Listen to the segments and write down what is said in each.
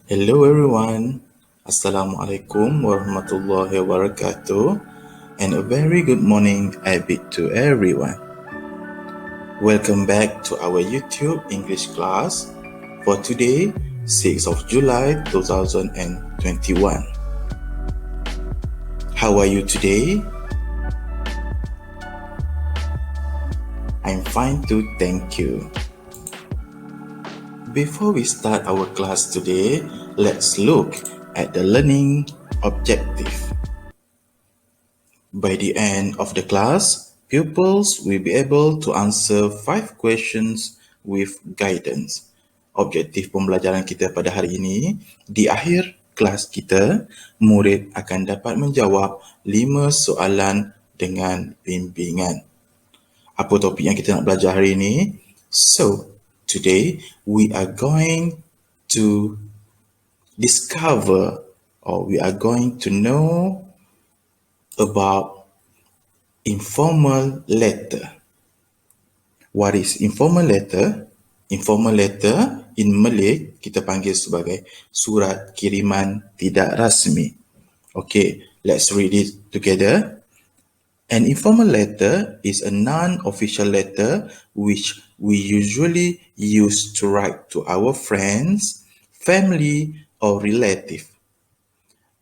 Hello everyone. Assalamualaikum warahmatullahi wabarakatuh and a very good morning to everyone. Welcome back to our YouTube English class for today, 6th of July 2021. How are you today? I'm fine too, thank you. Before we start our class today, let's look at the learning objective. By the end of the class, pupils will be able to answer 5 questions with guidance. Objektif pembelajaran kita pada hari ini, di akhir kelas kita, murid akan dapat menjawab 5 soalan dengan bimbingan. Apa topik yang kita nak belajar hari ini? So, today we are going to discover or we are going to know about informal letter. What is informal letter? Informal letter in Malay kita panggil sebagai surat kiriman tidak rasmi. Okay, let's read it together. An informal letter is a non-official letter which we usually use to write to our friends, family or relative.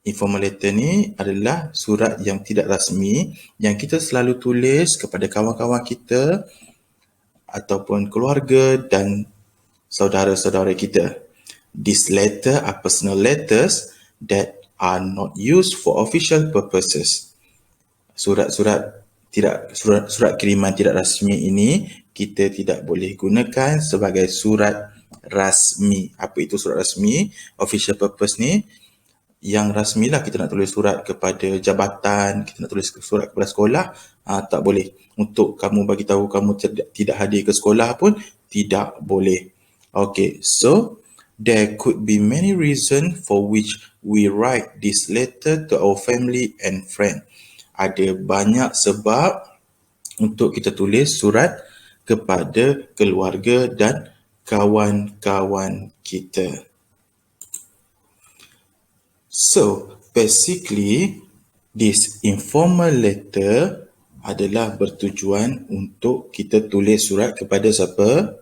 Informal letter ni adalah surat yang tidak rasmi yang kita selalu tulis kepada kawan-kawan kita ataupun keluarga dan saudara-saudara kita. These letters are personal letters that are not used for official purposes. Surat kiriman tidak rasmi ini kita tidak boleh gunakan sebagai surat rasmi. Apa itu surat rasmi? Official purpose ni yang rasmi lah, kita nak tulis surat kepada jabatan, kita nak tulis surat kepada sekolah, tak boleh. Untuk kamu bagi tahu kamu tidak hadir ke sekolah pun tidak boleh. Okay, so there could be many reasons for which we write this letter to our family and friend. Ada banyak sebab untuk kita tulis surat kepada keluarga dan kawan-kawan kita. So, basically, this informal letter adalah bertujuan untuk kita tulis surat kepada siapa?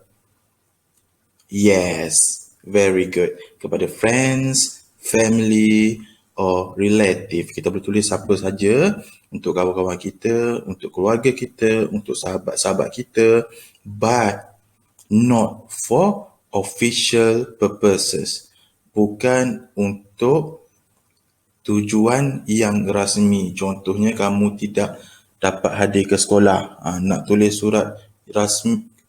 Yes, very good. Kepada friends, family or relative. Kita boleh tulis siapa saja, untuk kawan-kawan kita, untuk keluarga kita, untuk sahabat-sahabat kita, but not for official purposes. Bukan untuk tujuan yang rasmi. Contohnya kamu tidak dapat hadir ke sekolah. Nak tulis surat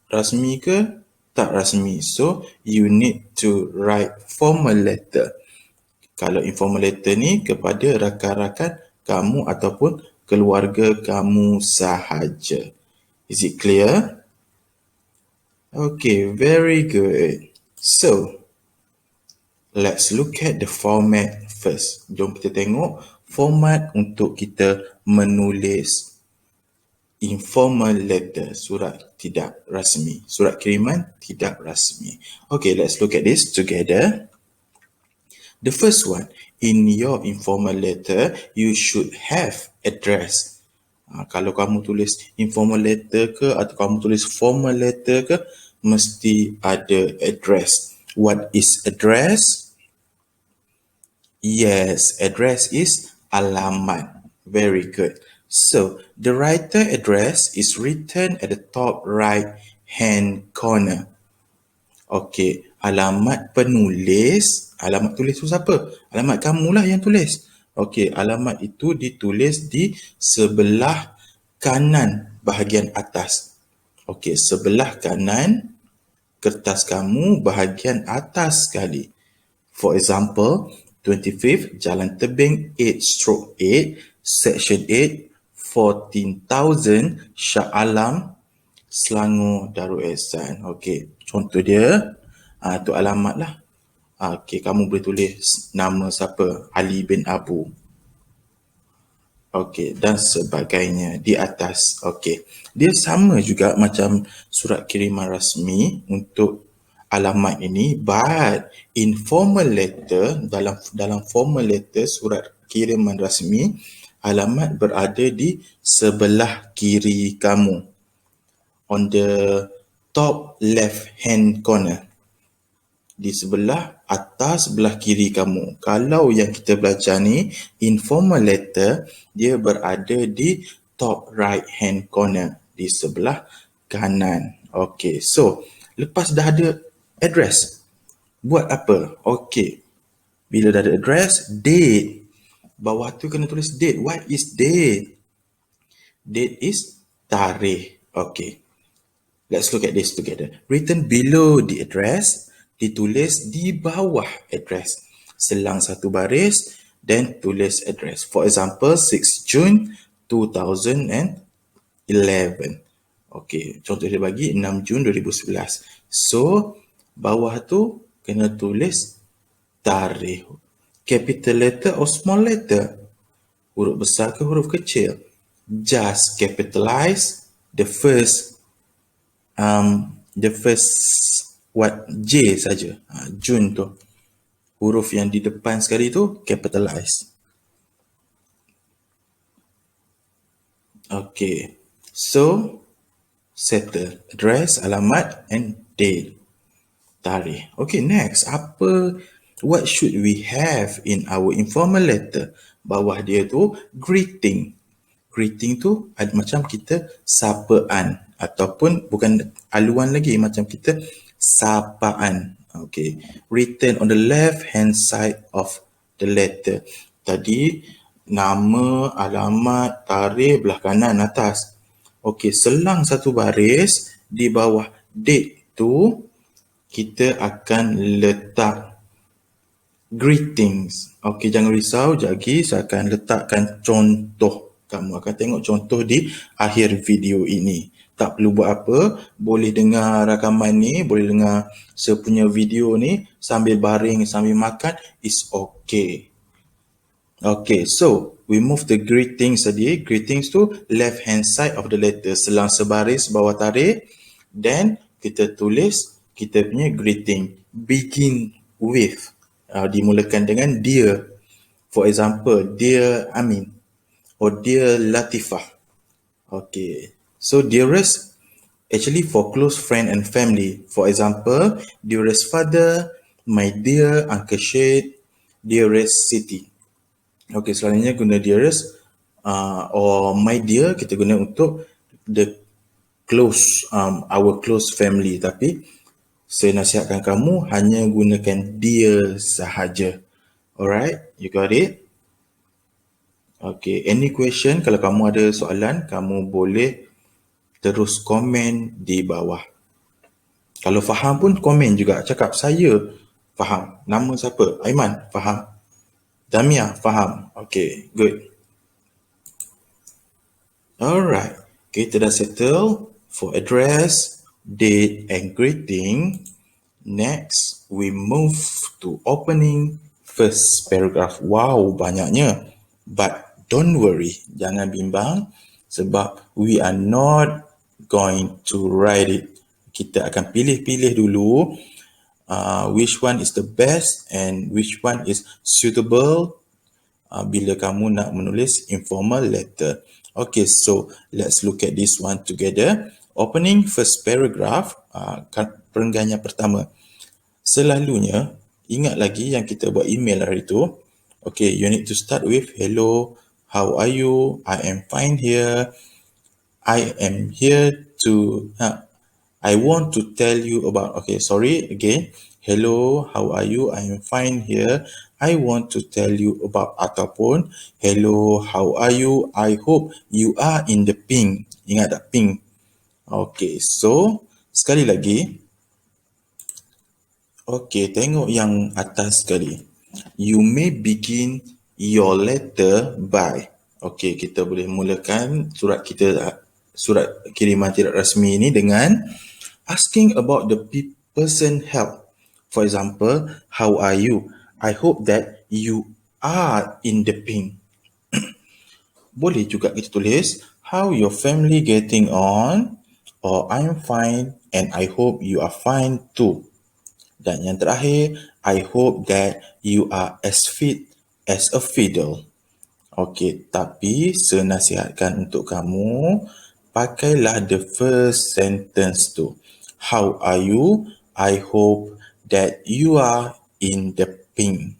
rasmi ke tak rasmi. So, you need to write formal letter. Kalau informal letter ni kepada rakan-rakan kamu ataupun keluarga kamu sahaja. Is it clear? Okay, very good. So, let's look at the format first. Jom kita tengok format untuk kita menulis informal letter, surat tidak rasmi, surat kiriman tidak rasmi. Okay, let's look at this together. The first one, in your informal letter, you should have address. Kalau kamu tulis informal letter ke atau kamu tulis formal letter ke, mesti ada address. What is address? Yes, address is alamat. Very good. So, the writer address is written at the top right hand corner. Okay, alamat penulis, alamat tulis tu siapa? Alamat kamulah yang tulis. Okay, alamat itu ditulis di sebelah kanan bahagian atas. Okay, sebelah kanan kertas kamu bahagian atas sekali. For example, 25th Jalan Tebing 8/8, Section 8, 14,000 Shah Alam, Selangor, Darul Ehsan. Okey, contoh dia, tu alamat lah. Okey, kamu boleh tulis nama siapa? Ali bin Abu. Okey, dan sebagainya di atas. Okey, dia sama juga macam surat kiriman rasmi untuk alamat ini, but in formal letter, dalam formal letter surat kiriman rasmi, alamat berada di sebelah kiri kamu, on the top left hand corner, di sebelah atas sebelah kiri kamu. Kalau yang kita belajar ni informal letter, dia berada di top right hand corner, di sebelah kanan. Okay, so lepas dah ada address, buat apa? Okay, bila dah ada address, date. Bawah tu kena tulis date. What is date? Date is tarikh. Okay, let's look at this together. Written below the address, ditulis di bawah address. Selang satu baris, then tulis address. For example, 6 June 2011. Okay, contoh dia bagi 6 Jun 2011. So, bawah tu kena tulis tarikh. Capital letter or small letter? Huruf besar ke huruf kecil? Just capitalize the first J saja. Jun tu. Huruf yang di depan sekali tu capitalize. Okay. So, settle. Address, alamat and date. Tarikh. Okay, next. What should we have in our informal letter? Bawah dia tu greeting. Greeting tu macam kita sapaan ataupun bukan aluan lagi, macam kita sapaan. Okay. Written on the left hand side of the letter. Tadi nama, alamat, tarikh belah kanan atas. Okay, selang satu baris di bawah date tu kita akan letak greetings. Okay, jangan risau, lagi saya akan letakkan contoh. Kamu akan tengok contoh di akhir video ini. Tak perlu buat apa, boleh dengar rakaman ni, boleh dengar saya punya video ni sambil baring, sambil makan, it's okay. Okay, so we move the greetings tadi. Greetings tu left hand side of the letter, selang sebaris bawah tarikh. Then kita tulis kita punya greeting. Begin with. Dimulakan dengan dear. For example, dear Amin or dear Latifah. Okay. So dearest actually for close friend and family. For example, dearest father, my dear Uncle Syed, dearest Siti. Okay, selalunya guna dearest or my dear kita guna untuk the close, our close family. Tapi saya nasihatkan kamu hanya gunakan dear sahaja. Alright, you got it? Okay, any question? Kalau kamu ada soalan, kamu boleh terus komen di bawah. Kalau faham pun komen juga. Cakap, saya faham. Nama siapa? Aiman, faham. Damia, faham. Okay, good. Alright, kita dah settle for address, date and greeting. Next, we move to opening first paragraph. Wow, banyaknya. But don't worry, jangan bimbang sebab we are not going to write it. Kita akan pilih-pilih dulu which one is the best and which one is suitable bila kamu nak menulis informal letter. Okay, so let's look at this one together. Opening first paragraph, perenggan yang pertama. Selalunya, ingat lagi yang kita buat email hari tu. Okay, you need to start with, hello, how are you? I am fine here. I am here to, I want to tell you about, okay, sorry, again. Hello, how are you? I am fine here. I want to tell you about, ataupun, hello, how are you? I hope you are in the pink. Ingat tak pink? Okay, so, sekali lagi. Okay, tengok yang atas sekali. You may begin your letter by. Okay, kita boleh mulakan surat kiriman tidak rasmi ini dengan asking about the person help. For example, how are you? I hope that you are in the pink. Boleh juga kita tulis, how your family getting on? Or I'm fine and I hope you are fine too. Dan yang terakhir, I hope that you are as fit as a fiddle. Okey, tapi senasihatkan untuk kamu, pakailah the first sentence tu. How are you? I hope that you are in the pink.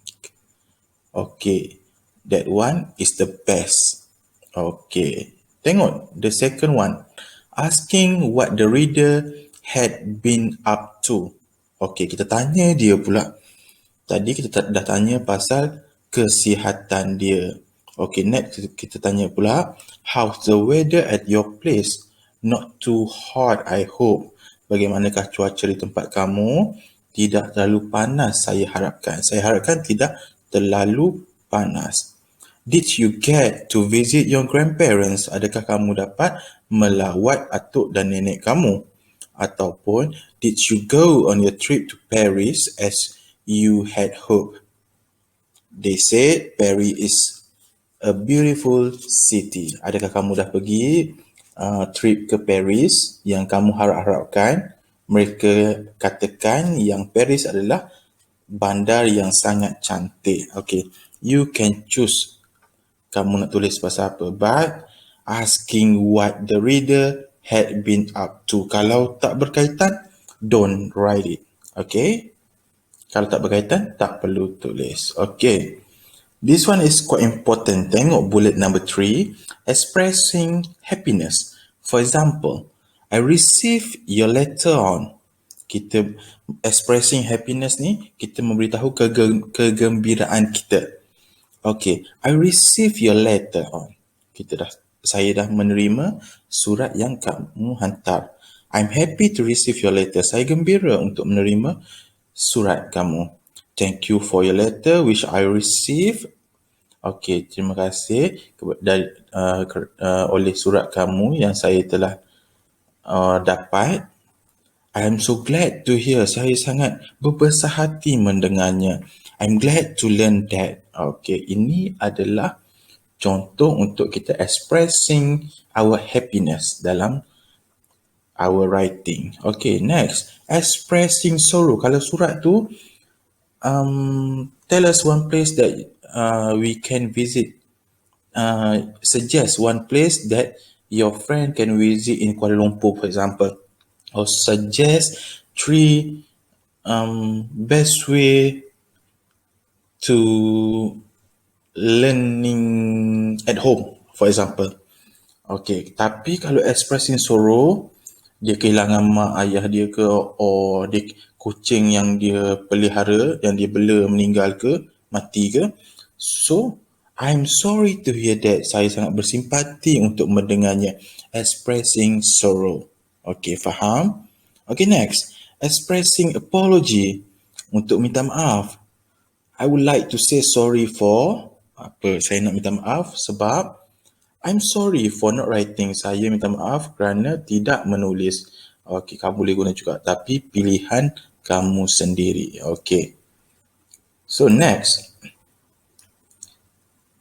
Okay, that one is the best. Okay, tengok the second one. Asking what the reader had been up to. Okay, kita tanya dia pula. Tadi kita dah tanya pasal kesihatan dia. Okay, next kita tanya pula. How's the weather at your place? Not too hot, I hope. Bagaimanakah cuaca di tempat kamu? Tidak terlalu panas, saya harapkan. Saya harapkan tidak terlalu panas. Did you get to visit your grandparents? Adakah kamu dapat melawat atuk dan nenek kamu? Ataupun, did you go on your trip to Paris as you had hoped? They said Paris is a beautiful city. Adakah kamu dah pergi trip ke Paris yang kamu harap-harapkan? Mereka katakan yang Paris adalah bandar yang sangat cantik. Okay, you can choose kamu nak tulis pasal apa. But asking what the reader had been up to. Kalau tak berkaitan, don't write it. Okay? Kalau tak berkaitan, tak perlu tulis. Okay. This one is quite important. Tengok bullet number 3. Expressing happiness. For example, I received your letter on. Kita expressing happiness ni, kita memberitahu kegembiraan kita. Okay, I received your letter on. Saya dah menerima surat yang kamu hantar. I'm happy to receive your letter. Saya gembira untuk menerima surat kamu. Thank you for your letter which I received. Okay, terima kasih oleh surat kamu yang saya telah dapat. I am so glad to hear. Saya sangat berbesar hati mendengarnya. I'm glad to learn that. Okay, ini adalah contoh untuk kita expressing our happiness dalam our writing. Okay, next. Expressing sorrow. Kalau surat tu, tell us one place that we can visit. Suggest one place that your friend can visit in Kuala Lumpur, for example. Or suggest 3 best way to learning at home, for example. Okay, tapi kalau expressing sorrow, dia kehilangan mak ayah dia ke, or dia kucing yang dia pelihara, yang dia bela meninggal ke, mati ke. So, I'm sorry to hear that. Saya sangat bersimpati untuk mendengarnya. Expressing sorrow. Okay, faham? Okay, next. Expressing apology. Untuk minta maaf. I would like to say sorry for... Apa? Saya nak minta maaf sebab I'm sorry for not writing. Saya minta maaf kerana tidak menulis. Okay, kamu boleh guna juga. Tapi pilihan kamu sendiri. Okay. So, next.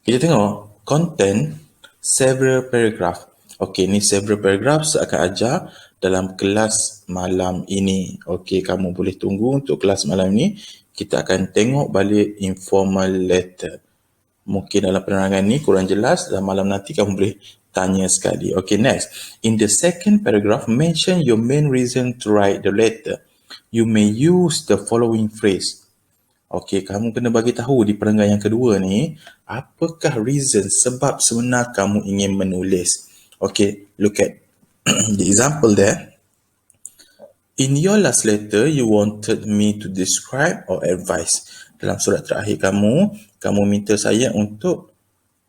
Kita tengok content several paragraph. Okay, ni several paragraph saya akan ajar dalam kelas malam ini. Okay, kamu boleh tunggu untuk kelas malam ini. Kita akan tengok balik informal letter. Mungkin dalam penerangan ni kurang jelas, dalam malam nanti kamu boleh tanya sekali. Okay, next. In the second paragraph, mention your main reason to write the letter. You may use the following phrase. Okay, kamu kena bagi tahu di perenggan yang kedua ni, apakah reason, sebab sebenar kamu ingin menulis. Okay, look at the example there. In your last letter, you wanted me to describe or advise. Dalam surat terakhir kamu minta saya untuk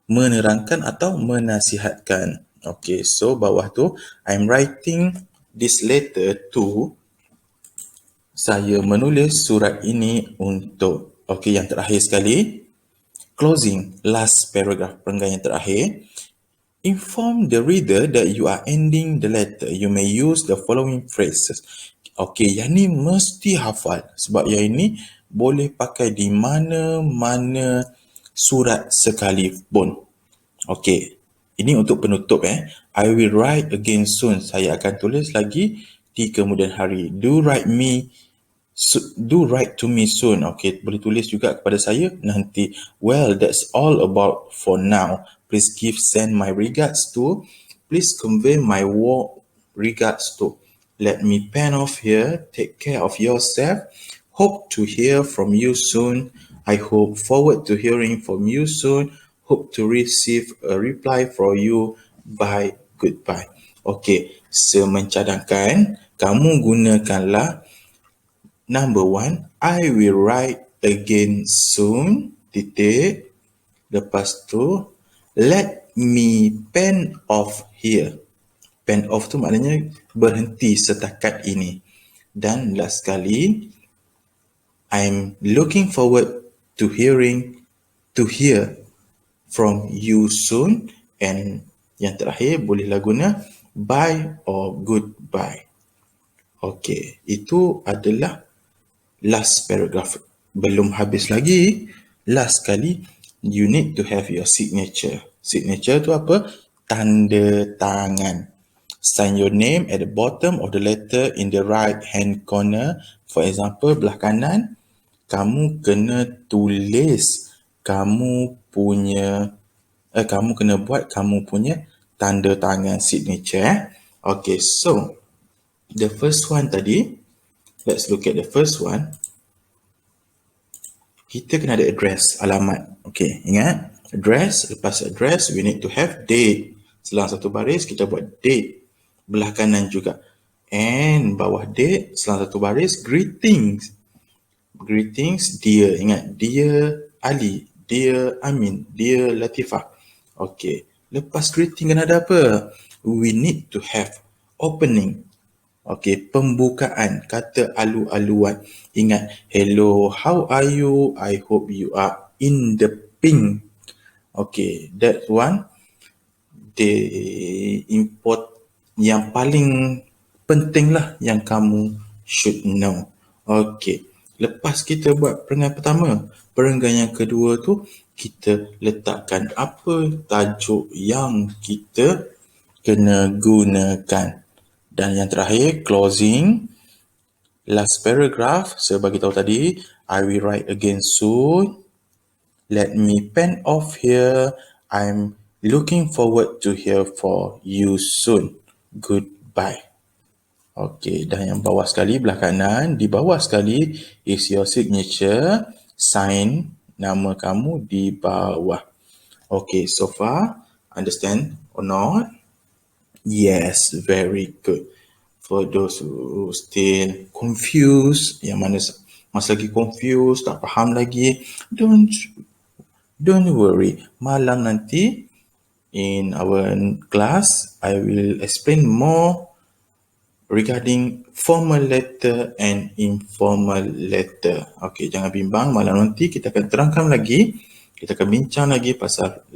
menerangkan atau menasihatkan. Okay, so bawah tu, I'm writing this letter to... Saya menulis surat ini untuk... Okay, yang terakhir sekali. Closing, last paragraph, perenggan yang terakhir. Inform the reader that you are ending the letter. You may use the following phrases. Okay, yang ni mesti hafal. Sebab yang ini boleh pakai di mana-mana surat sekalipun. Okay, ini untuk penutup. I will write again soon. Saya akan tulis lagi di kemudian hari. Do write me Do write to me soon. Okay, boleh tulis juga kepada saya nanti. Well, that's all about for now. Please send my regards to. Please convey my warm regards to. Let me pen off here. Take care of yourself. Hope to hear from you soon. I hope forward to hearing from you soon. Hope to receive a reply from you. Bye. Goodbye. Okay, semencadangkan kamu gunakanlah number 1, I will write again soon, titik. Lepas tu, let me pen off here. Pen off tu maknanya berhenti setakat ini. Dan last sekali, I'm looking forward to hear from you soon. And yang terakhir bolehlah guna bye or goodbye. Okay, itu adalah last paragraph. Belum habis lagi. Last kali, you need to have your signature. Signature tu apa? Tanda tangan. Sign your name at the bottom of the letter in the right hand corner. For example, belah kanan, kamu kena tulis kamu kena buat kamu punya tanda tangan signature. Okay, so the first one tadi, let's look at the first one. Kita kena ada address, alamat. Okay, ingat? Address, lepas address, we need to have date. Selang satu baris, kita buat date. Belah kanan juga. And bawah date, selang satu baris, greetings. Greetings, dear. Ingat, dear Ali, dear Amin, dear Latifah. Okay, lepas greeting kena ada apa? We need to have opening. Okay, pembukaan, kata alu-aluan. Ingat, hello, how are you? I hope you are in the pink. Okay, that one, the import yang paling penting lah yang kamu should know. Okay, lepas kita buat perenggan pertama, perenggan yang kedua tu, kita letakkan apa tajuk yang kita kena gunakan. Dan yang terakhir, closing. Last paragraph, saya bagi tahu tadi, I will write again soon. Let me pen off here. I'm looking forward to hear for you soon. Goodbye. Okay, dan yang bawah sekali, belah kanan, di bawah sekali is your signature, sign nama kamu di bawah. Okay, so far, understand or not? Yes, very good. For those who still confused, yang mana masih lagi confused, tak faham lagi, don't worry. Malam nanti in our class, I will explain more regarding formal letter and informal letter. Okay, jangan bimbang. Malam nanti kita akan terangkan lagi, kita akan bincang lagi pasal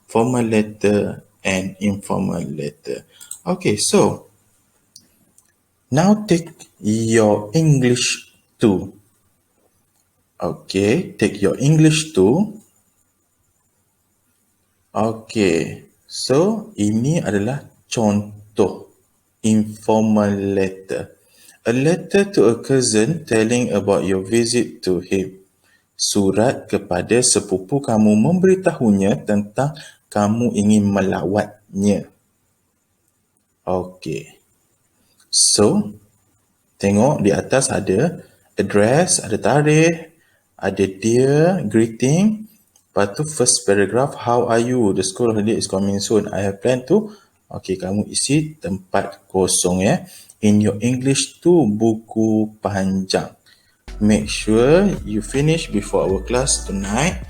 formal letter and informal letter. Okay, so now take your English 2. Okay, take your English 2. Okay, so ini adalah contoh informal letter. A letter to a cousin telling about your visit to him. Surat kepada sepupu kamu memberitahunya tentang kamu ingin melawatnya. Okay. So, tengok di atas ada address, ada tarikh, ada dear, greeting. Lepas tu first paragraph, how are you? The school holiday is coming soon. I have planned to. Okay, kamu isi tempat kosong ya. In your English 2 buku panjang. Make sure you finish before our class tonight.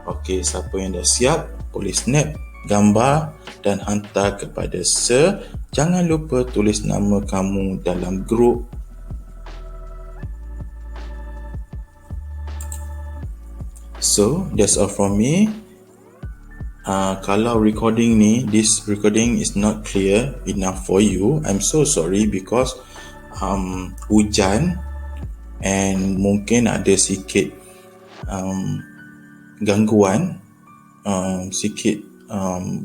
Okay, siapa yang dah siap, boleh snap gambar dan hantar kepada Sir. Jangan lupa tulis nama kamu dalam grup. So, that's all from me. Kalau recording ni, this recording is not clear enough for you, I'm so sorry because hujan and mungkin ada sikit gangguan,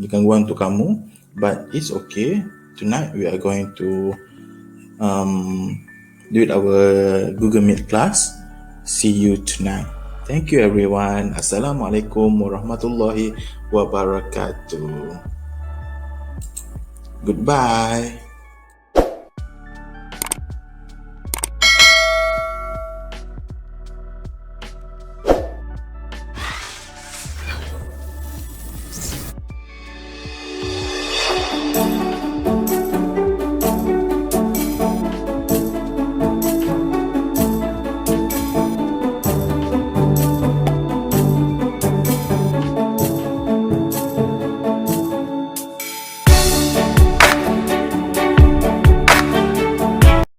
gangguan untuk kamu, but it's okay. Tonight we are going to do it our Google Meet class. See you tonight. Thank you everyone. Assalamualaikum warahmatullahi wabarakatuh. Goodbye.